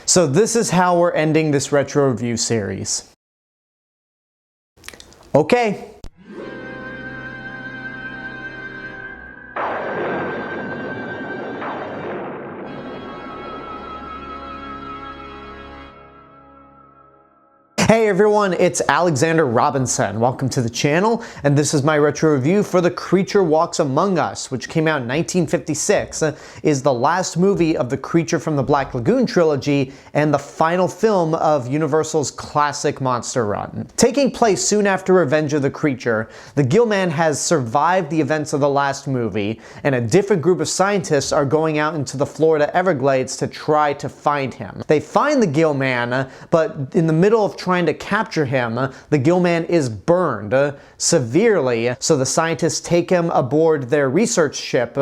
So this is how we're ending this retro review series. Okay. Hey everyone, it's Alexander Robinson. Welcome to the channel, and this is my retro review for The Creature Walks Among Us, which came out in 1956, is the last movie of the Creature from the Black Lagoon trilogy and the final film of Universal's classic monster run. Taking place soon after Revenge of the Creature, the Gill-Man has survived the events of the last movie, and a different group of scientists are going out into the Florida Everglades to try to find him. They find the Gill-Man, but in the middle of trying to capture him, the Gill-Man is burned severely, so the scientists take him aboard their research ship,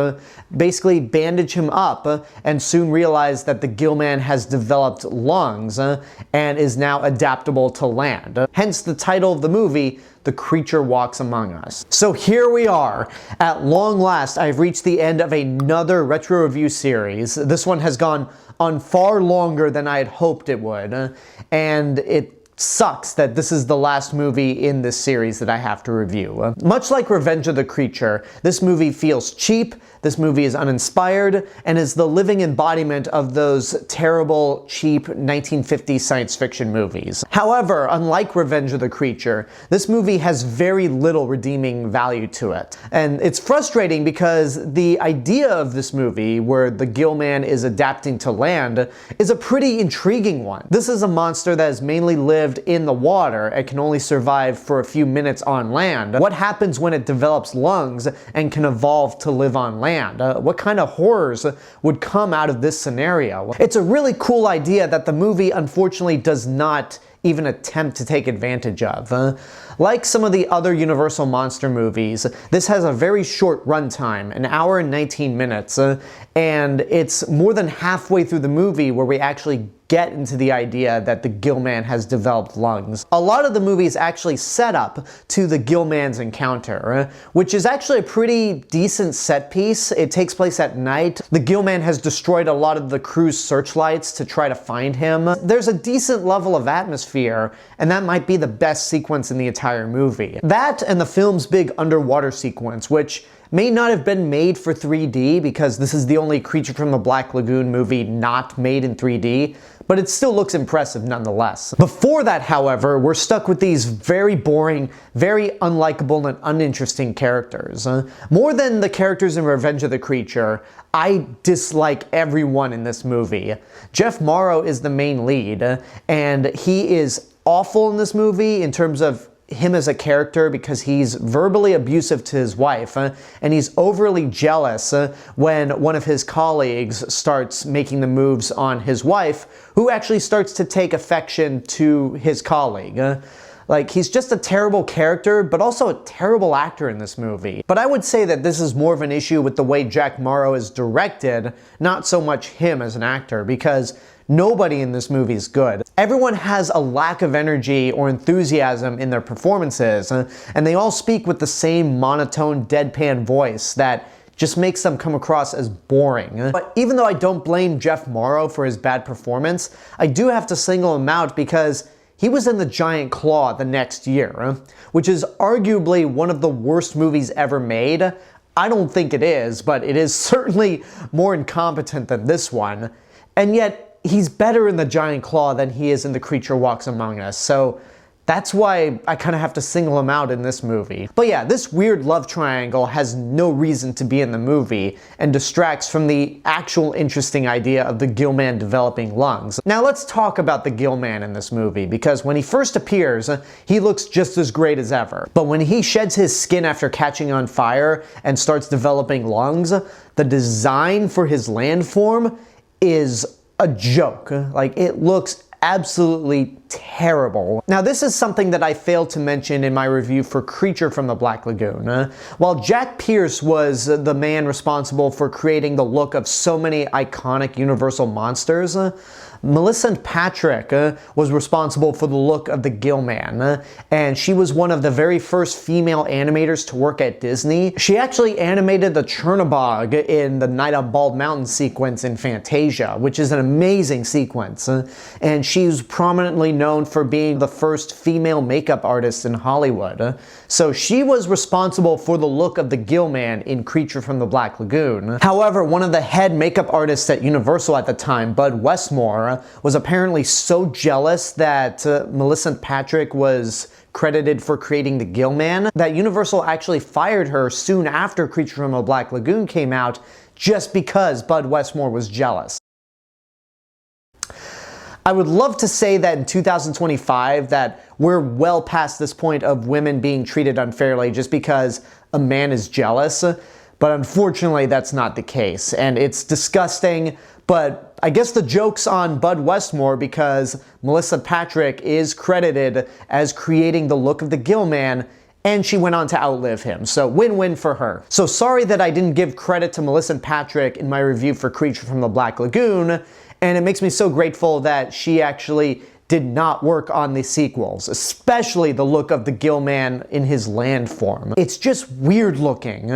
basically bandage him up, and soon realize that the Gill-Man has developed lungs and is now adaptable to land. Hence the title of the movie, The Creature Walks Among Us. So here we are. At long last, I've reached the end of another retro review series. This one has gone on far longer than I had hoped it would, and it sucks that this is the last movie in this series that I have to review. Much like Revenge of the Creature, this movie feels cheap, this movie is uninspired, and is the living embodiment of those terrible, cheap 1950s science fiction movies. However, unlike Revenge of the Creature, this movie has very little redeeming value to it. And it's frustrating because the idea of this movie, where the Gill-Man is adapting to land, is a pretty intriguing one. This is a monster that has mainly lived in the water and can only survive for a few minutes on land. What happens when it develops lungs and can evolve to live on land? What kind of horrors would come out of this scenario? It's a really cool idea that the movie unfortunately does not even attempt to take advantage of. Like some of the other Universal monster movies, this has a very short runtime, an hour and 19 minutes, and it's more than halfway through the movie where we actually get into the idea that the Gill-Man has developed lungs. A lot of the movie is actually set up to the Gill-Man's encounter, which is actually a pretty decent set piece. It takes place at night. The Gill-Man has destroyed a lot of the crew's searchlights to try to find him. There's a decent level of atmosphere, and that might be the best sequence in the entire movie. That and the film's big underwater sequence, which may not have been made for 3D because this is the only Creature from the Black Lagoon movie not made in 3D, but it still looks impressive nonetheless. Before that, however, we're stuck with these very boring, very unlikable and uninteresting characters. More than the characters in Revenge of the Creature, I dislike everyone in this movie. Jeff Morrow is the main lead, and he is awful in this movie in terms of him as a character because he's verbally abusive to his wife, and he's overly jealous when one of his colleagues starts making the moves on his wife, who actually starts to take affection to his colleague. Like, he's just a terrible character, but also a terrible actor in this movie. But I would say that this is more of an issue with the way Jack Morrow is directed, not so much him as an actor, because nobody in this movie is good. Everyone has a lack of energy or enthusiasm in their performances, and they all speak with the same monotone, deadpan voice that just makes them come across as boring. But even though I don't blame Jeff Morrow for his bad performance, I do have to single him out because he was in The Giant Claw the next year, which is arguably one of the worst movies ever made. I don't think it is, but it is certainly more incompetent than this one. And yet, he's better in The Giant Claw than he is in The Creature Walks Among Us, so that's why I kind of have to single him out in this movie. But yeah, this weird love triangle has no reason to be in the movie and distracts from the actual interesting idea of the Gill-Man developing lungs. Now let's talk about the Gill-Man in this movie, because when he first appears, he looks just as great as ever. But when he sheds his skin after catching on fire and starts developing lungs, the design for his landform is a joke. Like, it looks absolutely terrible. Now, this is something that I failed to mention in my review for Creature from the Black Lagoon. While Jack Pierce was the man responsible for creating the look of so many iconic Universal monsters, Millicent Patrick was responsible for the look of the Gill Man, and she was one of the very first female animators to work at Disney. She actually animated the Chernobog in the Night on Bald Mountain sequence in Fantasia, which is an amazing sequence, and she's prominently known for being the first female makeup artist in Hollywood. So she was responsible for the look of the Gill Man in Creature from the Black Lagoon. However, one of the head makeup artists at Universal at the time, Bud Westmore, was apparently so jealous that Millicent Patrick was credited for creating the Gill Man that Universal actually fired her soon after Creature from the Black Lagoon came out, just because Bud Westmore was jealous. I would love to say that in 2025 that we're well past this point of women being treated unfairly just because a man is jealous, but unfortunately that's not the case, and it's disgusting. But I guess the joke's on Bud Westmore because Melissa Patrick is credited as creating the look of the Gill Man, and she went on to outlive him. So win-win for her. So sorry that I didn't give credit to Melissa Patrick in my review for Creature from the Black Lagoon, and it makes me so grateful that she actually did not work on the sequels, especially the look of the Gill Man in his land form. It's just weird looking.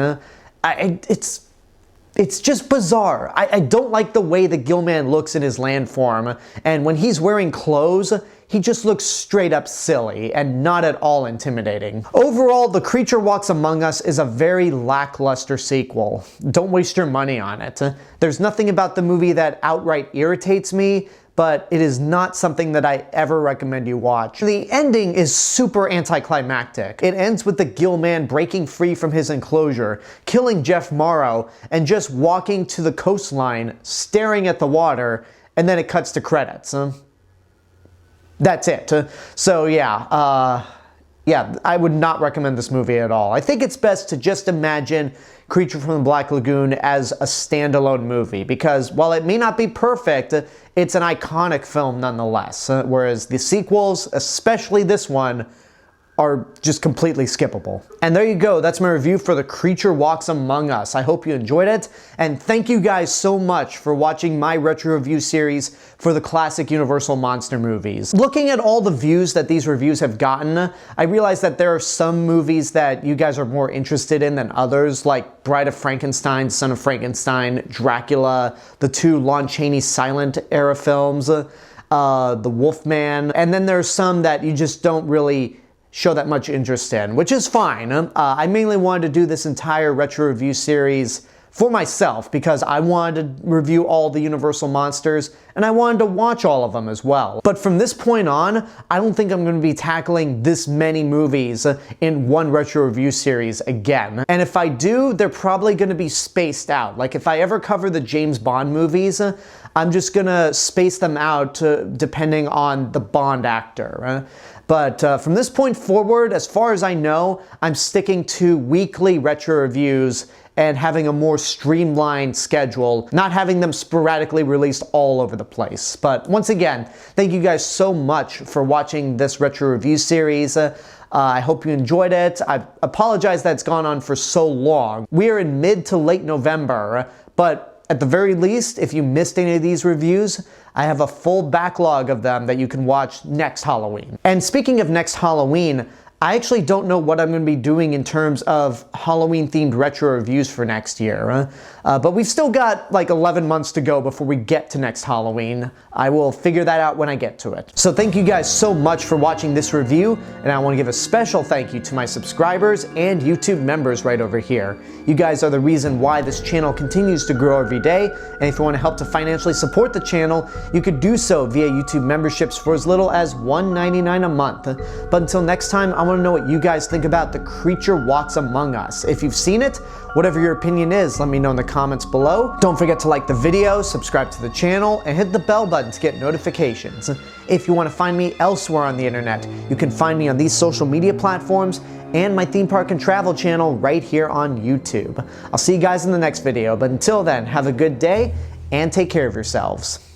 It's just bizarre. I don't like the way the Gill Man looks in his land form, and when he's wearing clothes, he just looks straight up silly and not at all intimidating. Overall, The Creature Walks Among Us is a very lackluster sequel. Don't waste your money on it. There's nothing about the movie that outright irritates me, but it is not something that I ever recommend you watch. The ending is super anticlimactic. It ends with the Gill Man breaking free from his enclosure, killing Jeff Morrow, and just walking to the coastline, staring at the water, and then it cuts to credits. That's it. So yeah, I would not recommend this movie at all. I think it's best to just imagine Creature from the Black Lagoon as a standalone movie, because while it may not be perfect, it's an iconic film nonetheless, whereas the sequels, especially this one, are just completely skippable. And there you go, that's my review for The Creature Walks Among Us. I hope you enjoyed it, and thank you guys so much for watching my retro review series for the classic Universal monster movies. Looking at all the views that these reviews have gotten, I realize that there are some movies that you guys are more interested in than others, like Bride of Frankenstein, Son of Frankenstein, Dracula, the two Lon Chaney silent era films, The Wolfman, and then there's some that you just don't really show that much interest in, which is fine. I mainly wanted to do this entire retro review series for myself because I wanted to review all the Universal monsters and I wanted to watch all of them as well. But from this point on, I don't think I'm going to be tackling this many movies in one retro review series again. And if I do, they're probably going to be spaced out. Like if I ever cover the James Bond movies, I'm just going to space them out depending on the Bond actor. But from this point forward, as far as I know, I'm sticking to weekly retro reviews and having a more streamlined schedule, not having them sporadically released all over the place. But once again, thank you guys so much for watching this retro review series. I hope you enjoyed it. I apologize that it's gone on for so long. We are in mid to late November, but at the very least, if you missed any of these reviews, I have a full backlog of them that you can watch next Halloween. And speaking of next Halloween, I actually don't know what I'm going to be doing in terms of Halloween-themed retro reviews for next year. But we've still got like 11 months to go before we get to next Halloween. I will figure that out when I get to it. So thank you guys so much for watching this review, and I want to give a special thank you to my subscribers and YouTube members right over here. You guys are the reason why this channel continues to grow every day, and if you want to help to financially support the channel, you could do so via YouTube memberships for as little as $1.99 a month. But until next time, I want to know what you guys think about The Creature Walks Among Us. If you've seen it, whatever your opinion is, let me know in the comments below. Don't forget to like the video, subscribe to the channel, and hit the bell button to get notifications. If you want to find me elsewhere on the internet, you can find me on these social media platforms and my theme park and travel channel right here on YouTube. I'll see you guys in the next video, but until then, have a good day and take care of yourselves.